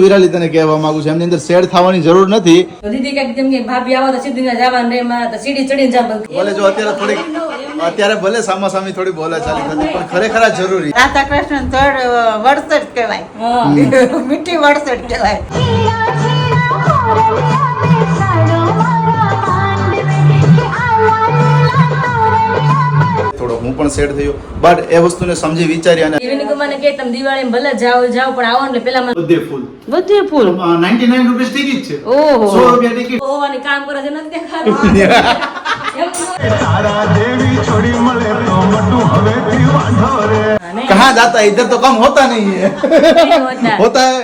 વિરાલી તને કહેવા માંગુ છું, એમની અંદર શેડ થવાની જરૂર નથી. દીદી કઈક જેમ કે ભાભી આવો તો સીધી જવાનું રે માં તો સીડી ચડીને જવાનું. ભલે જો અત્યારે ભલે સામાસામી થોડી બોલાચાલી થતી પણ ખરેખર આ જરૂરી. રાધા કૃષ્ણ થડ વડસઠ કહેવાય, મીઠી વડસઠ કહેવાય. થોડો હું પણ સેટ થયો, બટ એ વસ્તુને સમજી વિચારી અને મને કે તમે દિવાળી ભલે જાઓ પણ આવો ને પેલા મને બધે ફૂલ 99 રૂપિયા ટિકિટ છે. ઓહો 100 રૂપિયા ટિકિટ હોવાની કામ કરે છે નથી દેખાતું. कहाँ जाता है, इधर तो कम होता नहीं है. होता है.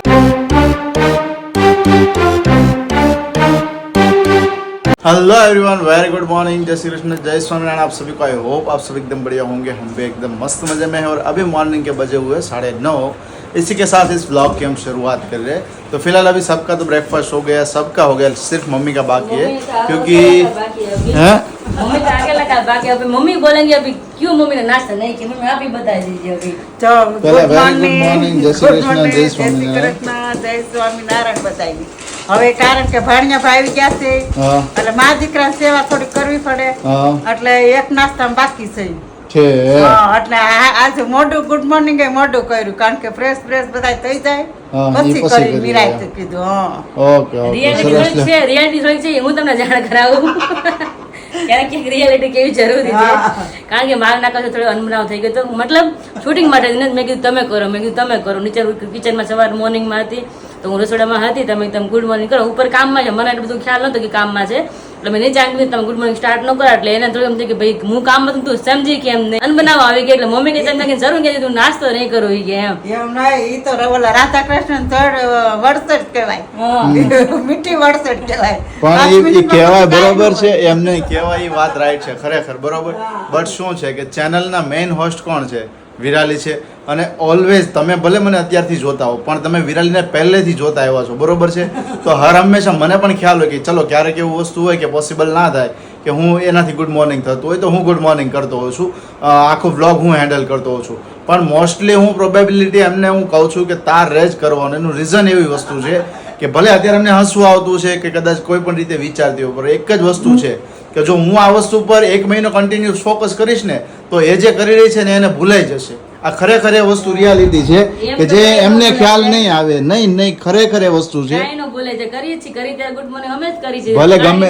Hello everyone, very good morning, जय श्री कृष्ण, जय स्वामीनारायण. आप सभी को आई होप आप सब एकदम बढ़िया होंगे. हम भी एकदम मस्त मजे में हैं और अभी मॉर्निंग के बजे हुए 9:30. इसी के साथ इस ब्लॉग की हम शुरुआत कर रहे हैं. तो फिलहाल अभी सबका तो ब्रेकफास्ट हो गया, सबका हो गया, सिर्फ मम्मी का बाकी है क्योंकि हैं मम्मी तो आगे लगा बाकी. अभी मम्मी बोलेंगे अभी क्यों मम्मी ने नाश्ता नहीं किया, मम्मी आप ही बता दीजिए अभी. તો પહેલા good very good morning, morning, જય શ્રી કૃષ્ણ, જય જય શ્રી સ્વામિનારાયણ. કૃષ્ણ, જય સ્વામિનારાયણ બધાયને. હવે કારણ કે ભાણિયા ભાઈ ગયા છે હા એટલે મા દીકરા સેવા થોડી કરવી પડે, હા એટલે એક નાસ્તા બાકી છે. છે. હા, એટલે આજે મોઢું ગુડ મોર્નિંગ એ મોઢું કર્યું કારણ કે ફ્રેશ બધા થઈ જાય હા, પછી ઈ પછી કરી કરી, વિરાય હા. કીધું. હા, ઓકે ઓકે રિયાલિટી સરસ થોડીક છે, રિયાલિટી થોડીક છે, હું તમને જાણ કરાવું. ક્યારેક ક્યાંક રિયાલિટી કેવી જરૂરી છે, કારણ કે મારા નાકા થોડો અનબનાવ થઈ ગયો તો મતલબ શૂટિંગ માટે જ મેં કીધું તમે કરો, મેં કીધું તમે કરો. નીચે કિચનમાં સવાર મોર્નિંગમાં હતી તો હું રસોડામાં હતી, તમે એકદમ ગુડ મોર્નિંગ કરો. ઉપર કામમાં છે, મને એટલું બધું ખ્યાલ નહોતો કે કામમાં છે એટલે મેં નીચે આંગળી તમે ગુડ મોર્નિંગ સ્ટાર્ટ ન કરો એટલે એને થોડું એમ થયું કે ભાઈ હું કામમાં તું સમજી કે એમને અનબનાવ આવી ગઈ એટલે મમ્મીને તમને જરૂર કે તું નાસ્તો નહીં કરો ઈ કે એમ. એમ નહીં, ઈ તો ઓલા રાધા કૃષ્ણ થડ વડસઠ કહેવાય, મીઠી વડસઠ કહેવાય. પણ એ કહેવાય બરોબર છે, એમ નહીં કહેવાય, એ વાત રાઈટ છે ખરેખર બરોબર. બટ શું છે કે ચેનલના મેઇન હોસ્ટ કોણ છે? વિરાલી છે. અને ઓલવેઝ તમે ભલે મને અત્યારથી જોતા હો પણ તમે વિરાલીને પહેલેથી જોતા આવ્યા છો બરોબર છે. તો હર હંમેશા મને પણ ખ્યાલ હોય કે ચલો ક્યારેક એવું વસ્તુ હોય કે પોસિબલ ના થાય કે હું એનાથી ગુડ મોર્નિંગ થતું હોય તો હું ગુડ મોર્નિંગ કરતો હોઉં છું, આખો વ્લોગ હું હેન્ડલ કરતો હોઉં છું. પણ મોસ્ટલી હું પ્રોબેબિલિટી એમને હું કહું છું કે તાર રેજ કરવાનું. એનું રીઝન એવી વસ્તુ છે કે ભલે અત્યારે એમને હસવું આવતું છે કે કદાચ કોઈ પણ રીતે વિચારતી હોય પણ એક જ વસ્તુ છે કે જો હું આ વસ્તુ પર 1 મહિનો કન્ટિન્યુઅસ ફોકસ કરીશ ને તો એ જે કરી રહી છે ને એને ભૂલાઈ જશે. આ ખરેખર એ વસ્તુ રિયાલિટી છે કે જે એમને ખ્યાલ નહીં આવે. નહીં ખરેખર એ વસ્તુ છે. કાઈ ન બોલે છે, કરીએ છીએ કરી ત્યારે ગુડ મોર્નિંગ અમે જ કરી છે. ભલે ગમે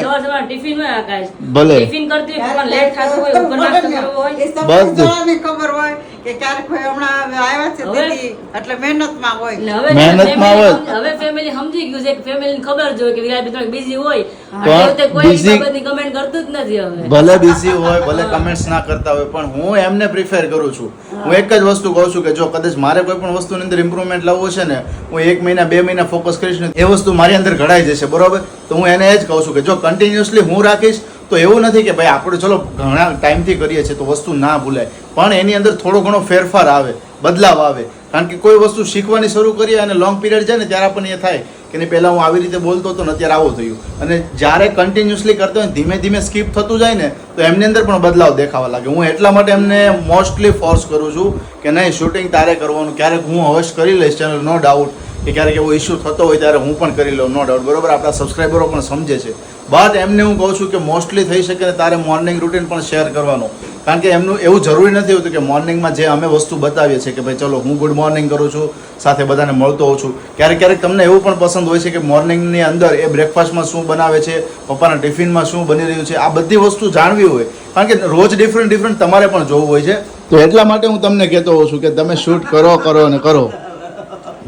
ટિફિન માં આકાશ ભલે ટિફિન કરતી હોય પણ લેટ થતું હોય ઉપર નાસ્તો કરવો હોય એ તો બધું. બધાને ખબર હોય કે ક્યારેક કોઈ હમણાં આવ્યા છે દીદી એટલે મહેનતમાં હોય. ને હવે મહેનતમાં હોય. હવે ફેમિલી સમજી ગયું છે કે ફેમિલીને ખબર જ હોય કે વિરાટ થોડી બિઝી હોય પણ એટલે તે કોઈ busy- બાબતની કમેન્ટ કરતું જ નથી હવે. ભલે બિઝી હોય ભલે કમેન્ટ્સ ના કરતા હોય પણ હું એમને પ્રિફર કરું છું. હું એક જ વસ્તુ કહું છું કે જો કદાચ મારે કોઈ પણ વસ્તુની અંદર ઇમ્પ્રુવમેન્ટ લાવવું છે ને હું 1 મહિના 2 મહિના ફોકસ કરીશ ને એ વસ્તુ મારી અંદર ઘડાઈ જશે બરોબર. તો હું એને એ જ કહું છું કે જો કન્ટિન્યુઅસલી હું રાખીશ તો એવું નથી કે ભાઈ આપણે ચલો ઘણા ટાઈમથી કરીએ છીએ તો વસ્તુ ના ભૂલાય પણ એની અંદર થોડો ઘણો ફેરફાર આવે, બદલાવ આવે. કારણ કે કોઈ વસ્તુ શીખવાની શરૂ કરીએ અને લોંગ પીરિયડ જાય ને ત્યારે આપણને એ થાય કે નહીં પહેલાં હું આવી રીતે બોલતો હતો ને અત્યારે આવું થયું. અને જ્યારે કન્ટિન્યુઅસલી કરતો હોય ધીમે ધીમે સ્કીપ થતું જાય ને તો એમની અંદર પણ બદલાવ દેખાવા લાગે. હું એટલા માટે એમને મોસ્ટલી ફોર્સ કરું છું કે નહીં શૂટિંગ તારે કરવાનું. ક્યારેક હું હોસ્ટ કરી લઈશ ચેનલ નો ડાઉટ કે ક્યારેક એવો ઇસ્યુ થતો હોય ત્યારે હું પણ કરી લઉં નો ડાઉટ બરોબર. આપણા સબસ્ક્રાઈબરો પણ સમજે છે. બટ એમને હું કહું છું કે મોસ્ટલી થઈ શકે ને તારે મોર્નિંગ રૂટીન પણ શેર કરવાનું. કારણ કે એમનું એવું જરૂરી નથી હોતું કે મોર્નિંગમાં જે અમે વસ્તુ બતાવીએ છીએ કે ભાઈ ચલો હું ગુડ મોર્નિંગ કરું છું સાથે બધાને મળતો હોઉં છું. ક્યારેક તમને એવું પણ પસંદ હોય છે કે મોર્નિંગની અંદર એ બ્રેકફાસ્ટમાં શું બનાવે છે, પપ્પાના ટિફિનમાં શું બની રહ્યું છે, આ બધી વસ્તુ જાણવી હોય. કારણ કે રોજ ડિફરન્ટ તમારે પણ જોવું હોય છે. તો એટલા માટે હું તમને કહેતો હોઉં છું કે તમે શૂટ કરો અને કરો.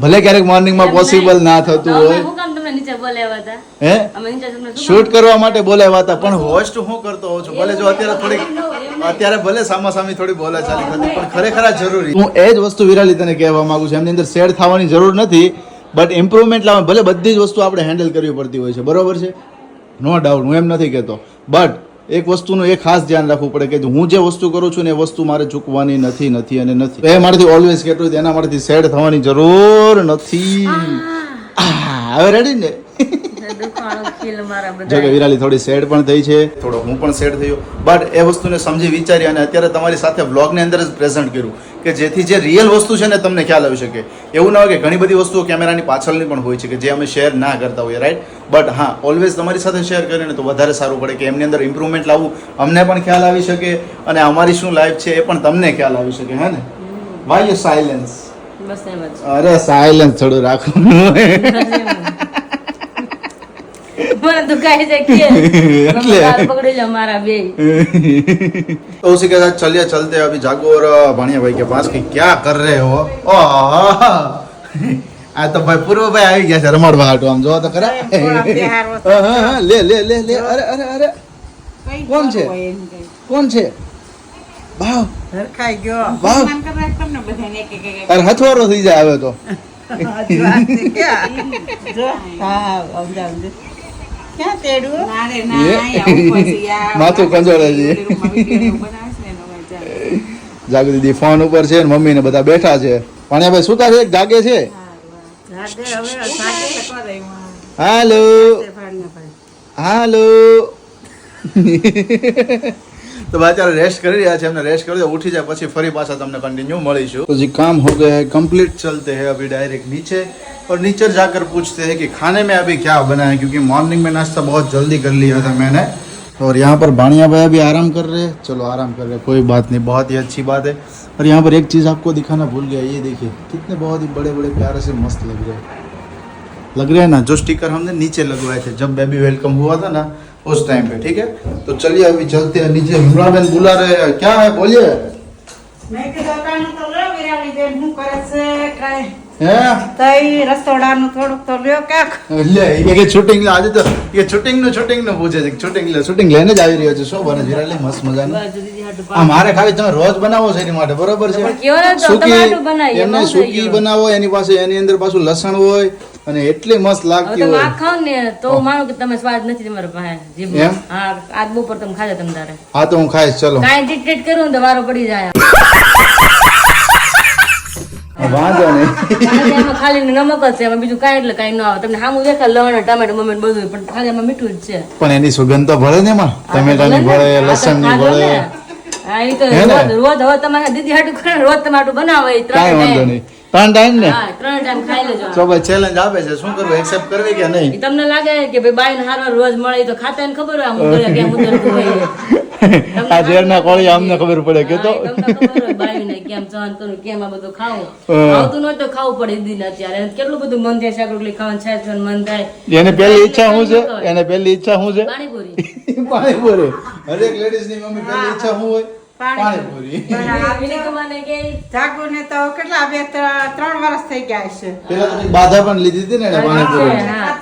ભલે ક્યારેક મોર્નિંગમાં પોસિબલ ના થતું હોય. હું કામ તમને નીચે બોલાવ્યા હતા? હે અમે નીચે તમને શું શૂટ કરવા માટે બોલાવ્યા હતા પણ હોસ્ટ હું કરતો હોઉં છું. ભલે જો અત્યારે ભલે સામાસામી થોડી બોલાચાલી થતી પણ ખરેખર આ જરૂરી. હું એ જ વસ્તુ વિરાલી તને કહેવા માંગુ છું, એમની અંદર શેડ થવાની જરૂર નથી બટ ઇમ્પ્રુવમેન્ટ લાવવા. ભલે બધી જ વસ્તુ આપણે હેન્ડલ કરવી પડતી હોય છે બરોબર છે, નો ડાઉટ, હું એમ નથી કહેતો. બટ એક વસ્તુનું એ ખાસ ધ્યાન રાખવું પડે કે હું જે વસ્તુ કરું છું ને એ વસ્તુ મારે ચૂકવાની નથી અને નથી. એ મારાથી ઓલવેઝ કહેતું હોય એના મારાથી સેડ થવાની જરૂર નથી. હવે રેડી ને દુખાણો ખીલ મારા જો કે બધા વિરાલી થોડી સેડ પણ થઈ છે, થોડો હું પણ સેડ થયો, બટ એ વસ્તુને સમજી વિચારી અને અત્યારે તમારી સાથે બ્લોગની અંદર જ પ્રેઝન્ટ કર્યું કે જેથી જે રિયલ વસ્તુ છે ને તમને ખ્યાલ આવી શકે. એવું ના હોય કે ઘણી બધી વસ્તુઓ કેમેરાની પાછળની પણ હોય છે કે જે અમે શેર ના કરતા હોઈએ, રાઈટ? બટ હા, ઓલવેઝ તમારી સાથે શેર કરીને તો વધારે સારું પડે કે એમની અંદર ઇમ્પ્રુવમેન્ટ લાવવું, અમને પણ ખ્યાલ આવી શકે અને અમારી શું લાઈફ છે એ પણ તમને ખ્યાલ આવી શકે. હે ને? Why you silence? બસ એમ જ અરે સાયલેન્સ થોડું રાખવું. મને તો કાંઈ છે કે એટલે. હાથ પકડી લો મારા બે तो उसी के साथ चलिए चलते हैं अभी जागो और भानिया भाई के पास कि क्या कर रहे हो. આ તો ભાઈ પૂર્વ ભાઈ આવી ગયા છે રમાડવા હાટુ. આમ જો તો ખરા. થોડા બિહાર વસ્તુ. લે લે લે લે. અરે અરે અરે કઈ કોણ છે? હોય એમ કઈ. કોણ છે? ભાવ હરખાઈ ગયો. વાહ. સન્માન કરવા તમને બધાને એક એક એક. અરે હથવારો થઈ જાય હવે તો. હજુ આ છે ક્યાં? જો. હા, સમજા સમજા. ક્યાં તેડું? માથું કંજોળે છે. જાગુ દીદી ફોન ઉપર છે ને મમ્મી ને બધા બેઠા છે. ભાણિયા ભાઈ સુતા છે જાગે છે? જાગે હવે જાગે તો કરે એમાં. હાલો તે ભાણિયાભાઈ. હાલો. तो बेचारे रेस्ट कर રહ્યા છે, हमने रेस्ट कर दिया, उठी जाए પછી ફરી પાછા તમને कंटिन्यू મળીશું. तो जी काम हो गया है कंप्लीट, चलते हैं अभी डायरेक्ट नीचे और नीचे जाकर पूछते हैं कि खाने में अभी क्या बना है, क्योंकि मॉर्निंग में नाश्ता बहुत जल्दी कर लिया था मैंने और यहाँ पर भाणिया भाई अभी आराम कर रहे हैं. चलो आराम कर रहे हैं, कोई बात नहीं, बहुत ही अच्छी बात है. और यहाँ पर एक चीज़ आपको दिखाना भूल गया, ये देखिए कितने बहुत ही बड़े बड़े प्यारे से मस्त लग रहे हैं ना. जो स्टिकर हमने नीचे लगवाए थे जब बेबी वेलकम हुआ था ना उस टाइम पे. ठीक है, तो चलिए अभी चलते हैं नीचे. हिमरा बेन बुला रहे हैं, क्या है बोलिए. મેં કીધું કાનું તો લો વિરાલી બેન શું કરે છે કાંઈ હે તઈ રસોડાનું થોડુંક તો લ્યો ક્યાંક. લે એ કે શૂટિંગ આજે તો એ શૂટિંગ નું પૂછે છે. શૂટિંગ લઈને જ આવી રહ્યો છે. શું બને વિરાલી? મસ્ત મજાનું. બસ દીદી હાટુ આ મારે ખાલી તમે રોજ બનાવો છો એની માટે, બરોબર છે? પણ કેવો ને તો ટમાટું બનાવીએ, એમને બહુ થઈ સૂકી ગયું. બનાવો, એની પાસે એની અંદર પાછું લસણ હોય અને એટલી મસ્ત હવે લાગતી તમે હોય. આ ખાવ ને તો માનો કે તમે સ્વાદ નથી તમારા પાસે જીભમાં. એમ? હા, આજ બપોર તમે ખાજો તમ તારે હા તો હું ખાઈશ. ચલો કાંઈ ટીટ કરું ને તો વારો પડી જાય. વાંધો નહીં. કારણ કે એમાં ખાલી નમક જ છે, એમાં બીજું કાંઈ એટલે કાંઈ ન આવે. તમને સામું દેખાય લવણ ટમેટું મમેટ બધું, પણ ખાલી એમાં મીઠું જ છે. પણ એની સુગંધ તો ભળે ને એમાં, ટમેટાની ભળે, લસણની ભળે. હા, એ તો હે ને? રોજ હવે તમારે દીદી હાટું કરે ને, રોજ ટમાટું બનાવે એ કાંઈ ત્રણ વાંધો time. નહીં. 3 ટાઈમ ને હા, 3 time ખાઈ લેજો. તો ભાઈ ચેલેન્જ આપે છે, શું કરવું, એક્સેપ્ટ કરવી કે નહીં? ઈ તમને લાગે કે ભાઈ બાઈને હારવાર રોજ મળે ઈ તો ખાતા ને ખબર હોય આમ ઉતરે કેમ ઉતરતું હોય. આ ઝેરના કોળિયા અમને ખબર પડે કે તો. હા, તમને ખબર હોય બાઈને કેમ સહન કરવું, કેમ આ બધું ખાવું. આવતું નહોતું તો ખાવું પડે દીદીને અત્યારે. કેટલું બધું મન થાય શાક રોટલી ખાવાનું, છાશ પીવાનું મન થાય. એને પહેલી ઈચ્છા શું છે? એને પહેલી ઈચ્છા શું છે? પાણીપુરી. પાણીપુરી. હરેક લેડીઝ ની મમ્મી પહેલી ઈચ્છા શું હોય? પાણીપુરી. પાણીપુરી. પણ આ વિનિકુમારને કે જાગુને તો કેટલા 2-3 વર્ષ થઈ ગયા હશે. પેલા તો કંઈક બાધા પણ લીધી હતી ને એને પાણીપુરી. હા.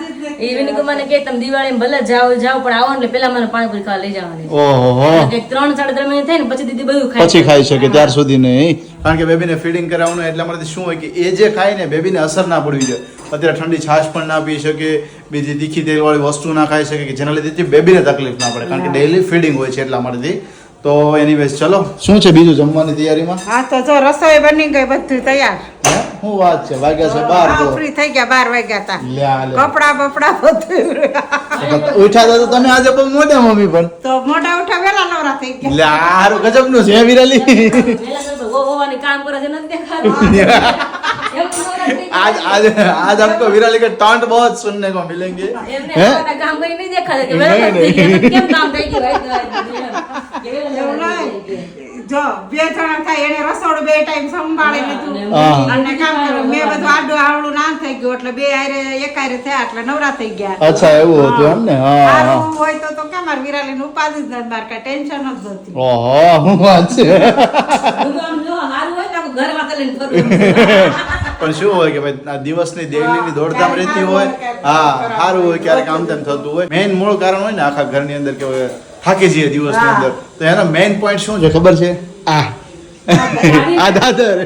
ઈ વિનિકુમારને કે તમે દિવાળીમાં ભલે જાઓ પણ આવો ને એટલે પેલા મને પાણીપુરી ખાવા લઈ જવાની. ઓહો. એટલે 3-3.5 મહિના થાય ને પછી દીદી બધું ખાય. પછી ખાઈ શકે, ત્યાર સુધી નહીં. કારણ કે બેબીને ફીડિંગ કરાવવાનું એટલા માટે શું હોય કે એ જે ખાય ને બેબીને અસર ના પડવી જોઈએ. અત્યારે ઠંડી છાશ પણ ના પી શકે, બીજી તીખી તેલવાળી વસ્તુ ના ખાઈ શકે કે જેના લીધે બેબીને તકલીફ ના પડે, કારણ કે ડેઈલી ફીડિંગ હોય છે એટલા માટેથી. તો એનીવેઝ ચલો, શું છે બીજું જમવાની તૈયારીમાં? હા તો જો રસોઈ બની ગઈ, બધું તૈયાર. હે શું વાત છે? વાગ્યા છે 12 તો. ફ્રી થઈ ગયા, 12 વાગ્યા તા. લ્યા લે. કપડા બપડા બધું. ઉઠ્યા હતા તો તમે આજે બહુ મોટા મમ્મી પણ. તો મોટા ઉઠા વેલા નવરા થઈ ગયા. લે હારું ગજબનું છે વિરાલી. પહેલા તો હોવાની કામ કરે છે નથી દેખાતું. आज आपको विराली का टॉन्ट बहुत सुनने को मिलेंगे. એમને હોવાના કામ કરી નહીં દેખાતું કે વેલા થઈ ગયા. કેમ કામ થઈ ગયું એવું નહીં. જો 2 જણા થાય એને રસોડું 2 ટાઈમ સંભાળી લીધું હા. અને કામ કર્યું. મેં બધું આડું આવડું નામ થઈ ગયું એટલે 2 હારે એક હારે થયા એટલે નવરા થઈ ગયા. અચ્છા એવું હતું એમ ને? હા હા. સારું હોય તો કેમ મારી વિરાલીને ઉપાધિ જ નથી, મારે કાંઈ ટેન્શન જ નથી. ઓહો શું વાત છે. હું આમ જો હારું હોય તો આખું ઘર માથે લઈને ફરું. પણ શું હોય કે ભાઈ આ દિવસની ડેઈલીની દોડધામ રહેતી હોય, હા સારું હોય, ક્યારેક આમ તેમ થતું હોય. મેઇન મૂળ કારણ હોય ને આખા ઘરની અંદર કે હવે થાકી જઈએ દિવસની અંદર, તો એનો મેઇન પોઈન્ટ શું છે ખબર છે? આ દાદર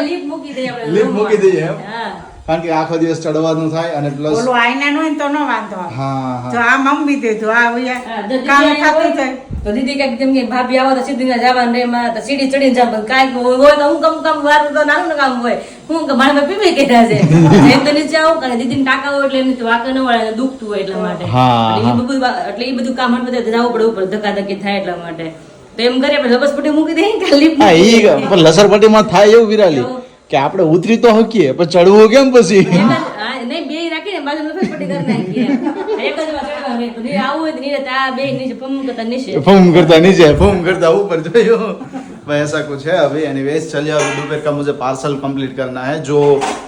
લીપ મૂકી દઈએ આપણે. લીપ મૂકી દઈએ એમ. હા. કારણ કે આખો દિવસ ચડવાનું થાય અને પ્લસ ઓલું આઈનાનું હોય ને તો ન વાંધો આવે. હા જો હા આ મમ્મી દીધું આ ભૈયા હા, જો કામ દીદી થતું હોય જાય. તો દીદી કઈક જેમ કે ભાભી આવો તો સીધી ના જવાનું રે એમાં તો સીડી ચડીને જાવ કાંઈક હોય તો હું કમ વારું તો નાનું કામ હોય હું કે મારા બાપી મેં કીધા છે એમ તો નીચે આવું કારણ દીદી ટાકા હોય એટલે એની વાંકા ન વળે દુખતું હોય એટલા માટે હા, એટલે એ બધું કામ બધે જવું પડે ઉપર ધક્કાધક્કી થાય એટલા માટે તો એમ કરે આપણે લપસપટ્ટી મૂકી દઈએ ખાલી હા ઈ પણ લસરપટ્ટીમાં થાય એવું વિરાલી કે આપણે ઉતરી તો હકીએ પણ ચડવું કેમ પછી નહીં બે રાખીને બાજુ લપસપટ્ટી કરી નાખીએ એક જ વાર ચડવાનું તો નહીં આવું હોય તો નહીં આ બે નીચે ફમ કરતા નીચે फूम करता ऊपर जो भाई ऐसा कुछ है अभी एनीवेज चलिए अभी दोपहर का मुझे पार्सल कंप्लीट करना है जो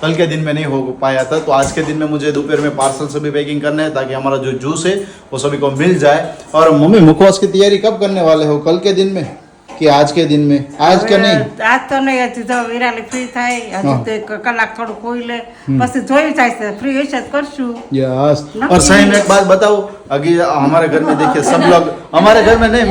कल के दिन में नहीं हो पाया था तो आज के दिन में मुझे दोपहर में पार्सल सभी पैकिंग करना है ताकि हमारा जो जूस है वो सभी को मिल जाए और मम्मी मुखवास की तैयारी कब करने वाले हो कल के दिन में कि आज के दिन में आज का नहीं આજ તો નહીં હજી તો વિરાલી ફ્રી થાય હજી તો એક કલાક થોડું કોઈ લે પછી જોઈ જાય છે ફ્રી હશે તો કરશું यस और सही में एक बात बताऊं अभी हमारे घर में देखिए सब लोग हमारे घर में नहीं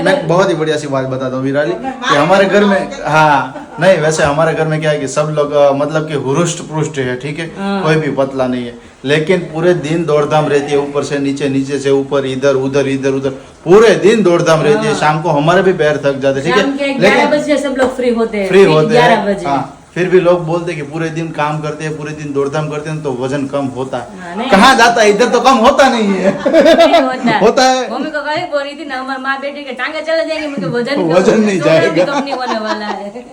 मैं बहुत ही बढ़िया सी बात बताता हूँ विराली कि हमारे घर में हाँ नहीं वैसे हमारे घर में क्या है कि सब लोग मतलब कि हुरुष्ट पुरुष्ट है ठीक है कोई भी पतला नहीं है लेकिन पूरे दिन दौड़धाम रहती है ऊपर से नीचे नीचे से ऊपर इधर उधर इधर उधर पूरे दिन दौड़धाम रहती है शाम को हमारे भी पैर थक जाते ठीक शाम के है 11 बजे सब लोग फ्री होते हैं फ्री होते 11 हैं बजे हाँ फिर भी लोग बोलते हैं कि पूरे दिन काम करते हैं पूरे दिन दौड़धाम करते हैं तो वजन कम होता हाँ, है नहीं। कहाँ जाता है इधर तो कम होता नहीं है नहीं होता होता है मम्मी को कहीं बोल रही थी ना हमारी माँ बेटी के टांगे चले जाएंगे मुझे वजन नहीं जाएगा। कम नहीं होने वाला है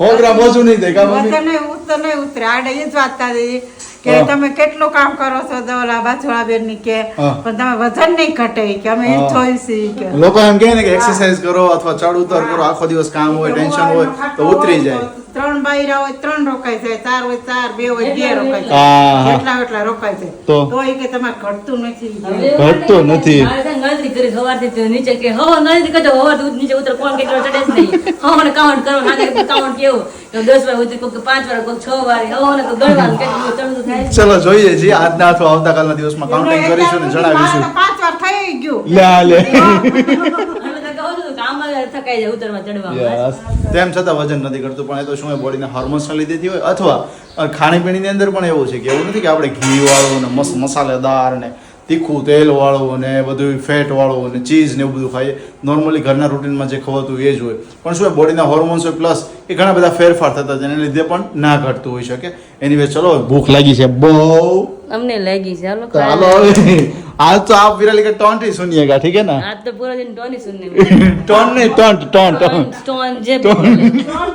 100 ग्राम ओछું નહીં થાય કા મમ્મી વજન નહીં ઉતરે આડે એ જ વાત થાય કે તમે કેટલું કામ કરો છો દોલા બાજુળા બેન ની કે હા. પણ તમે વજન નહીં ઘટે કે અમે એ જોઈશી કે લોકો એમ કહે ને કે એક્સરસાઇઝ કરો અથવા ચડ ઉતર કરો આખો દિવસ કામ હોય ટેન્શન હોય તો ઉતરી જાય 3 બાયરા હોય 3 રોકાઈ જાય 4 હોય 4 2 હોય 2 રોકાઈ હા, હા. જાય એટલા રોકાઈ જાય તો? એ કે તમારે ઘટતું નથી ઘટતો નથી. મારે છે ને નળથી કરી સવારથી તો નીચે કે હો નળથી કરજો હવાર દૂધ નીચે ઉતર કોણ કેટલો ચડે જ નહીં હો મને કાઉન્ટ કરો નાગે કાઉન્ટ કેવું તો 10 વાર ઉતરી કોક 5 વાર કોક 6 વાર હો ને તો ગણવાનું કેટલું ચડતું થાય ચલો જોઈએ છીએ આજના અથવા આવતાકાલના દિવસમાં કાઉન્ટિંગ કરીશું ને જણાવીશું 5 વાર થઈ ગયું લે અમે તો કહું છું કામમાં થકાઈ જાય ઉતરમાં ચડવામાં યસ તેમ છતાં વજન નથી કરતું પણ એ તો શું એ બોડીના હોર્મોન્સના લીધેથી હોય અથવા ખાણીપીણીની અંદર પણ એવું છે કે એવું નથી કે આપણે ઘી વાળું ને મસ્ત મસાલેદાર ને તીખું તેલ વાળું ને બધું ફેટ વાળું ને ચીઝ ને એવું બધું ખાઈએ નોર્મલી ઘરના રૂટીનમાં જે ખવાતું એ જ હોય પણ શું એ બોડીના હોર્મોન્સ હોય પ્લસ એ ઘણા બધા ફેરફાર થતા જેને લીધે પણ ના ઘટતું હોઈ શકે એનીવે ચલો ભૂખ લાગી છે બહુ અમને લાગી છે હાલો तो हेलो आज तो आप विराली का टॉन्ट ही सुनिएगा ठीक है ना आज तो पूरा दिन टोनी सुनने टॉन्ट नहीं टॉन्ट टॉन्ट स्टोन जे ત્રણ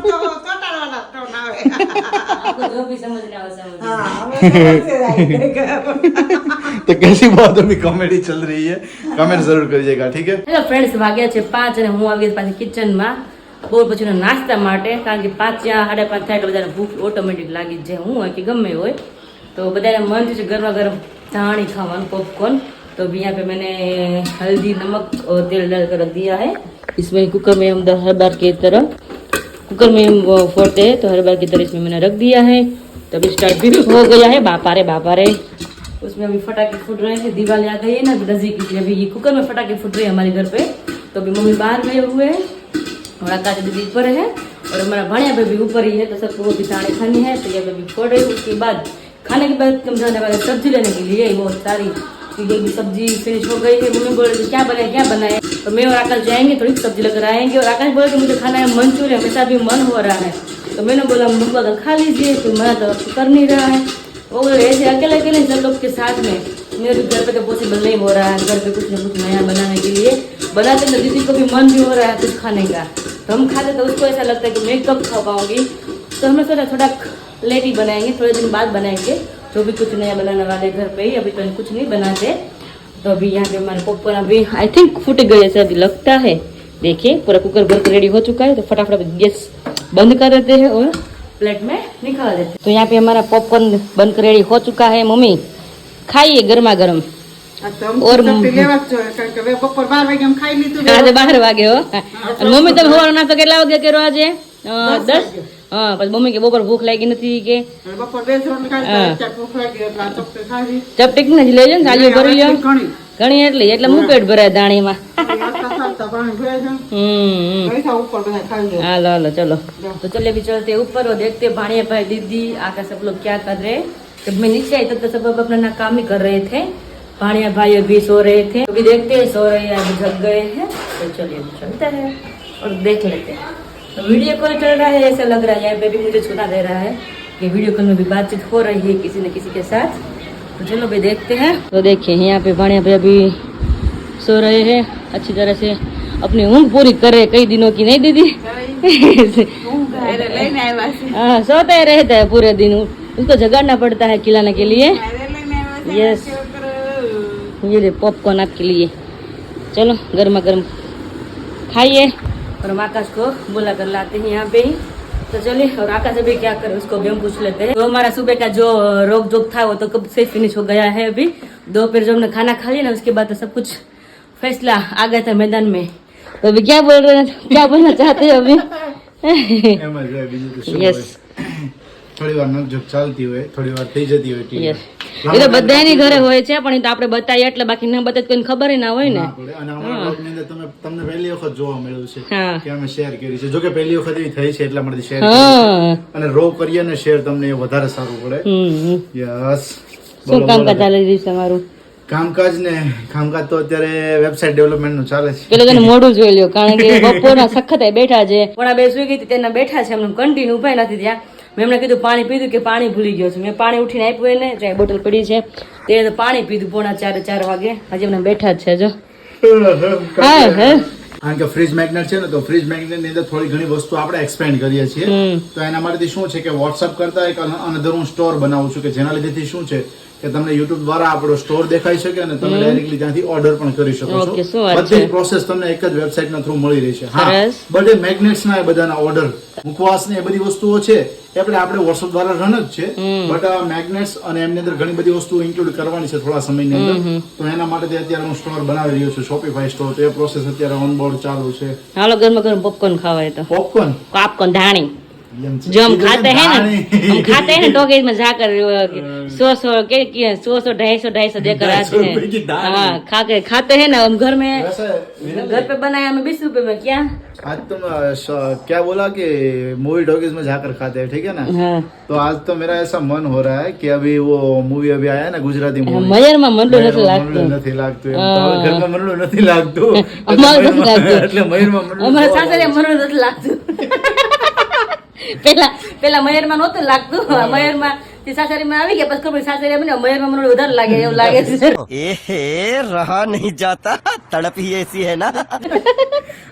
તો ચોટાડવાના ત્રણ આવે आपको जो भी समझ ना हो समझ હા હવે સમજે જાય तो कैसी बहुत अभी कॉमेडी चल रही है कमेंट जरूर करिएगा ठीक है હેલો ફ્રેન્ડ્સ વાગ્યા છે 5 અને હું આવી ગઈ પાછી કિચનમાં બપોર પછીનો નાસ્તા માટે કારણ કે 5 या 5:30 થાય એટલે બધાને ભૂખ ઓટોમેટિક લાગી જ જાય હું હોય કે ગમે હોય तो बधाने मन से गर्मा गर्म धानी खावन पॉपकॉर्न तो अभी यहाँ पे मैंने हल्दी नमक और तेल डालकर रख दिया है इसमें कुकर में हम हर बार की तरह कुकर में हम फोड़ते हैं तो हर बार की तरह इसमें मैंने रख दिया है तो अभी स्टार्ट भी हो गया है बापा रे उसमें अभी फटाके फूट रहे हैं दिवाली आ गई है ना नजदीक इसलिए अभी ये कुकर में फटाके फूट रहे हैं हमारे घर पे तो अभी मम्मी बाहर गए हुए हैं और आकाश दीदी ऊपर है और हमारा भाणिया भी ऊपर ही है तो सबको भी दाने खानी है तो ये अभी फोड़ रही उसके बाद खाने के बाद कम जाने वाले सब्जी लेने के लिए बहुत सारी ये भी सब्जी फिनिश हो गई थी मम्मी बोल रही थी क्या बनाए तो मैं और आकाश जाएंगे थोड़ी सब्जी लेकर आएंगे और आकाश बोले कि मुझे खाना है मंचूरियन हमेशा भी मन हो रहा है तो मैंने बोला मम्मा तो खा लीजिए तो मैं तो कर नहीं रहा है वो बोले ऐसे अकेले अकेले सब लोग के साथ में मेरे भी घर पे तो पॉसिबल नहीं हो रहा है घर पे कुछ ना कुछ नया बनाने के लिए बनाते तो दीदी को भी मन भी हो रहा है कुछ खाने का तो हम खाते तो उसको ऐसा लगता है कि मैं कब खा पाऊंगी तो हमने सोचा थोड़ा लेट ही बनाएंगे थोड़े दिन बाद बनाएंगे जो भी कुछ नया बनाने वाले घर पे ही अभी तो कुछ नहीं बनाते तो अभी यहाँ पे हमारे पॉपकॉर्न अभी आई थिंक फूट गए ऐसा अभी लगता है देखिए पूरा कुकर बनकर रेडी हो चुका है तो फटाफट गैस बंद कर देते हैं और प्लेट में निकाल देते हैं तो यहाँ पे हमारा पॉपकॉर्न बनकर रेडी हो चुका है मम्मी खाइए गर्मा गर्म और લેવા જ જોઈએ કારણ કે હવે બપોર 12 વાગે ખાઈ લીધું આજે 12 વાગે હો અને મમ્મી તમે સવારનો નાસ્તો કેટલા વાગે કર્યો આજે 10 હા પછી મમ્મી કે બપોર ભૂખ લાગી નથી કે બપોર 2 રોટલી ખાઈ ચાર ભૂખ લાગી એટલે આ ચપટી ખાવી ચપટીક ને જ લેજો ને સાજો ભરી લ્યો ઘણી ઘણી એટલી એટલે હું પેટ ભરાય દાણીમાં ખાતા પાણી ભરાય છે हम्म પૈસા ઉપર બધા ખાઈ જાય हाँ लो चलो तो चलिए अभी चलते हैं ऊपर और देखते हैं भाणिया भाई दीदी आका सब लोग क्या कर रहे हैं जब मैं नीचे आई तब तो सब लोग अपना काम ही कर रहे थे भाणिया भाई अभी सो रहे थे अभी देखते हैं सो रहे हैं अभी जग गए हैं तो चलिए चलते हैं और देख लेते हैं तो वीडियो कॉल चल रहा है ऐसा लग रहा है यहाँ पे भी मुझे छूना दे रहा है कि वीडियो कॉल में भी बातचीत हो रही है किसी न किसी के साथ। तो चलो भाई देखते हैं। तो देखिए यहाँ पे भाणिया भाई अभी सो रहे हैं अच्छी तरह से, अपनी ऊँग पूरी करे, कई दिनों की नहीं दीदी। हाँ सोते रहता है पूरे दिन, उसको जगाड़ना पड़ता है खिलाने के लिए। यस ये ले पॉपकॉर्न आपके लिए, चलो गर्मा गर्म खाइए। और हम आकाश को बुला कर लाते हैं यहाँ पे ही। तो चलिए, और आकाश अभी क्या करे उसको भी हम पूछ लेते हैं। तो हमारा सुबह का जो रोक जोक था वो तो कब से फिनिश हो गया है। अभी दोपहर जब हमने खाना खा लिया ना उसके बाद तो सब कुछ फैसला आ गया था मैदान में। तो अभी क्या बोल रहे हैं, क्या बोलना चाहते हैं अभी? यस થોડી વાર નકઝક ચાલતી હોય, થોડી વાર થઈ જતી હોય ટીવી. યસ એ તો બધાની ઘરે હોય છે, પણ એ તો આપણે બતાવીએ એટલે, બાકી ના બતાવીએ કોઈને ખબર ના હોય ને. ના પડે. અને અમારા બ્લોગની અંદર તમને પહેલી વખત જોવા મળ્યું છે હા કે અમે શેર કરી છે. જો કે પહેલી વખત એવી થઈ છે એટલા માટે શેર હા અને રો કરીએ ને શેર તમને એ વધારે સારું પડે. યસ શું કામકાજ ચાલી રહ્યું છે તમારું? કામકાજ તો અત્યારે વેબસાઇટ ડેવલપમેન્ટ નું ચાલે છે. પેલો તેને મોઢું જોઈ લ્યો, કારણ કે બપોરના સખત બેઠા છે, પોણા 2 સુઈ ગઈ તેના બેઠા છે, એમને કન્ટિન્યુ ઉભા નથી ત્યાં. મેં એમને કીધું પાણી પીધું કે પાણી ભૂલી ગયો છું. મેં પાણી ઉઠીને આપ્યું એને, ત્યાં બોટલ પડી છે, તે તો પાણી પીધું પોણા 4 વાગે. હજી એમને બેઠા જ છે જો. હા હા કારણ કે ફ્રીજ મેગ્નેટ છે ને, તો ફ્રીજ મેગ્નેટ ની અંદર થોડી ઘણી વસ્તુ આપણે એક્સપેન્ડ કરીએ છીએ. તો એના માટેથી શું છે કે વોટ્સઅપ કરતા એક અનધર હું સ્ટોર બનાવું છું, કે જેના લીધેથી શું છે કે તમને યુટ્યુબ દ્વારા આપણો સ્ટોર દેખાઈ શકે અને તમે ડાયરેક્ટલી ત્યાંથી ઓર્ડર પણ કરી શકો ઓકે, છો. શું વાત બધી છે. પ્રોસેસ તમને એક જ વેબસાઇટ ના થ્રુ મળી રહી છે. હા, સરસ. બધે મેગ્નેટ્સ ના એ બધાના ઓર્ડર, મુખવાસ ને એ બધી વસ્તુઓ છે એ આપણે વોટ્સઅપ દ્વારા રન જ છે. બટ મેગ્નેટ્સ અને એમની અંદર ઘણી બધી વસ્તુઓ ઇન્ક્લુડ કરવાની છે થોડા સમયની અંદર. તો એના માટે અત્યારે હું સ્ટોર બનાવી રહ્યો છું, શોપિફાઈ સ્ટોર. તો એ પ્રોસેસ અત્યારે ઓન બોર્ડ ચાલુ છે. હાલો ગરમ ગરમ પોપકોર્ન ખાવાય તો પોપકોર્ન પોપકોર્ન ધાણી जो हम खाते हैं ना, हम खाते हैं ना टॉकीज में जाकर 100 के 100 250 देकर आते हैं. हाँ खाते हैं ना हम घर में, घर पे बनाया हमें 20 रुपए में. क्या आज तुम क्या बोला कि मूवी टॉकीज में जाकर खाते हैं, ठीक है ना? हाँ तो आज तो मेरा ऐसा मन हो रहा है कि अभी वो मूवी अभी आया ना गुजराती मूवी, મયર માં મંડો નથી લાગતું. નથી લાગતું એમ. તો હવે ઘરમાં મંડળું નથી લાગતું અમારે નથી લાગતું. એટલે મયુરમાં મંડળું અમારા સાસરે મંડો નથી લાગતું. પેલા મયરમાં નહોતું લાગતું, મયરમાં તે સાસરીમાં આવી ગયા પછી ખબર સાસરી મને મયરમાં મને વધારે લાગે એવું લાગે છે. एहे रहा नहीं जाता, तड़प ही ऐसी है ना.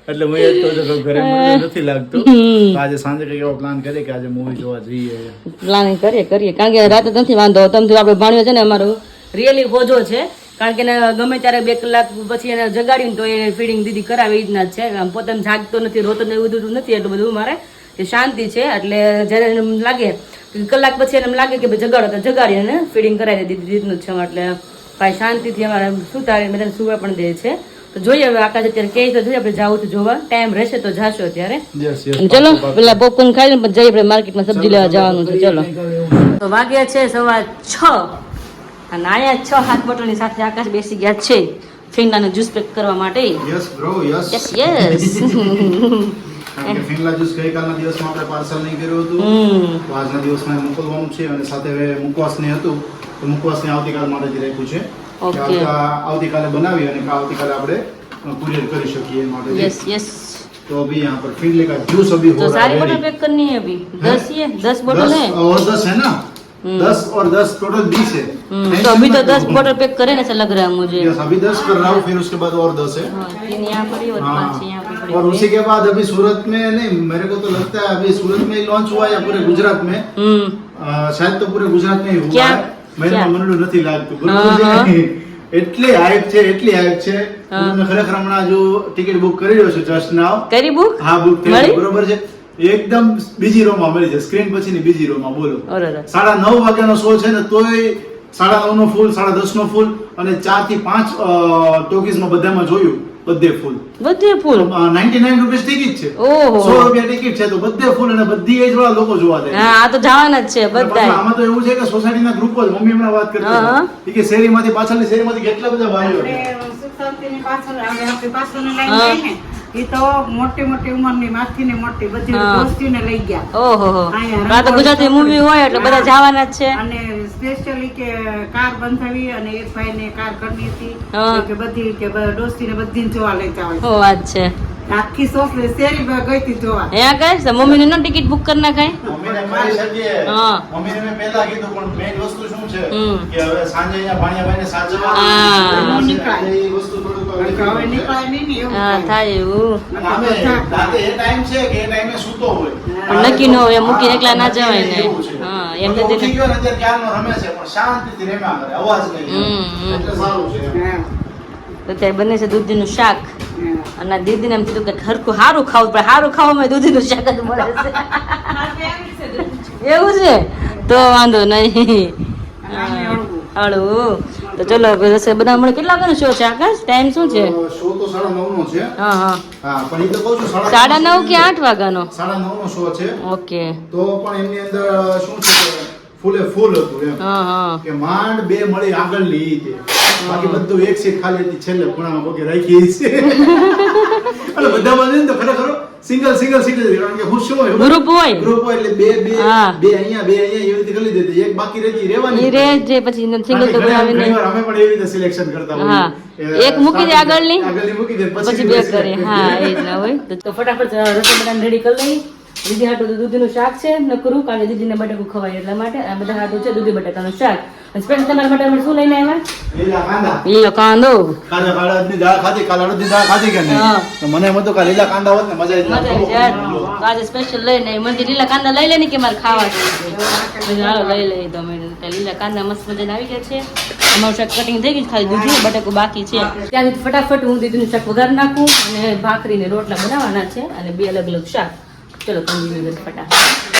એટલે મયર તો જો ઘરે મંડળું નથી લાગતું. તો આજે સાંજે કઈક એવો પ્લાન કરીએ કે આજે મૂવી જોવા જઈએ. પ્લાનિંગ કરીએ કારણ કે રાતે નથી વાંધો. તમે આપણે ભાણ્યો છે ને અમારું રિયલી હોજો છે, કારણ કે એને ગમે ત્યારે 2 કલાક પછી એને જગાડીને તો એ ફીડિંગ દીદી કરાવે જ ના જ છે. આમ પોતાને જાગતો નથી, રોતો ને એવું બધું નથી એટલું બધું મારે, કે શાંતિ છે. એટલે જ્યારે એને લાગે કલાક પછી એને લાગે કે ભાઈ જગાડો તો જગાડી અને ફીડિંગ કરાવી દે દીધું છે. એટલે ભાઈ શાંતિથી અમારે સુતાડી બધાને સુવા પણ દે છે. તો જોઈએ હવે આકાશ અત્યારે કહે તો જોઈએ, આપણે જાવું તો જોવા, ટાઈમ રહેશે તો જાશો અત્યારે. ચલો પેલા પોપકોર્ન ખાઈ લઈને પછી જઈએ આપણે માર્કેટમાં સબ્જી લેવા જવાનું છે. ચલો તો વાગ્યા છે 6:15 અને આયા 6-7 બોટલની સાથે આકાશ બેસી ગયા છે ફિંગલાનો જ્યુસ પેક કરવા માટે. Yes bro yes. યસ કારણ કે ફિંગલા જ્યુસ ગઈકાલના દિવસમાં આપણે પાર્સલ નહીં કર્યું હતું, તો આજના દિવસમાં મોકલવાનું છે. અને સાથે હવે મુખવાસને હતું તો મુખવાસને આવતીકાલ માટે જ રાખ્યું છે. ઓકે. આવતીકાલે બનાવી અને આવતીકાલે આપણે કુરિયર કરી શકીએ એ માટે. यस यस तो अभी यहाँ पर फिंगले का जूस अभी हो तो रहा सारी है बोतल ready. पैक करनी है अभी 10 ही है, 10 बोतल है. 10 और 10 है ना, 10 और 10 टोटल 20 है. तो अभी तो 10 बोतल पैक करे ना, ऐसा लग रहा है मुझे. यस अभी 10 कर रहा हूँ, फिर उसके बाद और 10 है. हाँ, 3 यहाँ पड़ी और 5 यहाँ पे पड़ी. और उसी के बाद अभी सूरत में नहीं, मेरे को तो लगता है अभी सूरत में ही लॉन्च हुआ या पूरे गुजरात में, शायद तो पूरे गुजरात में ही हुआ क्या? है. મહિનામાં મંડળું નથી લાગતું. હા, હા. એટલી હાઈપ છે હું ખરેખર હમણાં જો ટિકિટ બુક કરી રહ્યો છું જસ્ટ નાવ. કરી બુક? હા બુક થઈ મળી? બરોબર છે. એકદમ બીજી રો માં મળી છે, સ્ક્રીન પછીની બીજી રો માં. બોલો અરે 9:30 વાગ્યાનો શો છે ને તોય 9:30 નો ફૂલ, 10:30 નો ફૂલ અને 4 થી 5 ટોકીઝ માં બધામાં જોયું, બધે ફૂલ. બધે ફૂલ. 99 રૂપિયા ટિકિટ છે, ઓહો. 100 રૂપિયા ટિકિટ છે, તો બધે ફૂલ અને બધી એજ વાળા લોકો જોવા જાય. હા આ તો જવાના જ છે અને પાછું બધા. આમાં તો એવું છે કે સોસાયટીના ગ્રુપ જ, મમ્મી હમણાં વાત કરતી હા. હતી કે શેરીમાંથી પાછળની શેરીમાંથી કેટલા બધા ભાઈઓ છે. આપણે સુખ શાંતિની પાછળ આપણી પાછળની લાઈન જાય ને, એ તો મોટી મોટી ઉંમરની માથી ને મોટી બધી હા. દોસ્તીને લઈ ગયા. ઓહો હો. અહીંયા આ તો ગુજરાતી મૂવી હોય એટલે બધા જવાના જ છે. અને સ્પેશિયલી કે કાર બંધાવી અને એક ભાઈને કાર કરવી હતી હા. કે બધી કે દોસ્તીને બધીને જોવા લેતા હોય. ઓ વાત છે. આખી સોસ ને શેરી ગઈ હતી જોવા. હે આકાશ તો મમ્મીને નો ટિકિટ બુક કરી નાખાય મમ્મીને કરી શકીએ. હા. મમ્મીને મેં પહેલા કીધું પણ મેઇન વસ્તુ શું છે હમ. કે હવે સાંજે અહીંયા ભાણિયાભાઈને સાચવવા હા. એટલે એ વસ્તુ થોડુંક હવે નીકળાય નહીં ને એવું હા થાય. થાય એવું અને આમે રાતે એ ટાઈમ છે કે એ ટાઈમે સૂતો હોય. પણ નક્કી ન હોય મૂકીને એકલા ના જવાય ને એવું છે. હા એમ તો નથી ઉઠી ગયો ને અત્યારે ક્યારનો રમે છે પણ શાંતિથી રમ્યા કરે અવાજ નહીં એટલે સારું છે એમ. હા. તો ત્યારે બને છે દૂધીનું શાક હા. અને દીદીને એમ કીધું કે હરખું સારું ખાવું પણ સારું ખાવામાં દૂધીનું શાક જ મળે છે એવું છે તો વાંધો નહીં હળવું તો ચલો રસોઈ બધા મળે કેટલા વાગ્યાનો શો છે આકાશ ટાઈમ શું છે શો તો 9:30 નો છે. હા હા હા પણ એ તો કહું છું 9:30 કે 8 વાગ્યાનો 9:30 નો શો છે. ઓકે તો પણ એમની અંદર શું છે કે ફૂલે ફૂલ હતું એમ હા હા કે માંડ બે મળી આગળની ઈ તે બાકી બધું એક સીટ ખાલી હતી છેલ્લે ખૂણામાં પગે રાખી છે અને બધામાં છે ને તો ખરેખર સિંગલ સીટ હતી કારણ કે હું શું હોય ગ્રુપ હોય ગ્રુપ હોય એટલે બે હા. અહીંયા એવી રીતે કરી દેતી એક બાકી રહેતી રહેવાની ઈ રે જે પછી સિંગલ તો બનાવી નહીં ઘણીવાર અમે પણ એવી રીતે સિલેક્શન કરતા હોઈએ. હા. એ એક મૂકી દે આગળની. મૂકી દે પછી બે કરે હા એ જ ના હોય તો ફટાફટ રસોઈ બનાવીને રેડી કરી લઈ દીદી હાટું તો દૂધીનું શાક છે નકરું કારણ કે દીદીને બટાકું ખવાય એટલા માટે આ બધા હાટું છે દૂધી બટાકાનું શાક અને સ્પેશિયલ તમારા માટે અમે શું લઈને આવ્યા લીલા કાંદા લીલો કાંદો કાલે અડદની દાળ ખાધી કાલે અડદની દાળ ખાધી કે નહીં હા. તો મને એમ હતું કે લીલા કાંદા હોત ને મજા મજા આવી જાય તો આજે સ્પેશિયલ લઈને આવી. મને કે લીલા કાંદા લઈ લે ને કે મારે ખાવા છે મેં કીધું હાલો લઈ લઈ તો અમે લીલા કાંદા મસ્ત મજાને આવી ગયા છે અમારું શાક કટિંગ થઈ ગયું છે, ખાલી દૂધી બટાકું બાકી છે ત્યાંથી ફટાફટ હું દીદીનું શાક વઘારી નાખું અને ભાખરી ને રોટલા બનાવવાના છે અને બે અલગ અલગ શાક ચલો કંજી ફટાફટ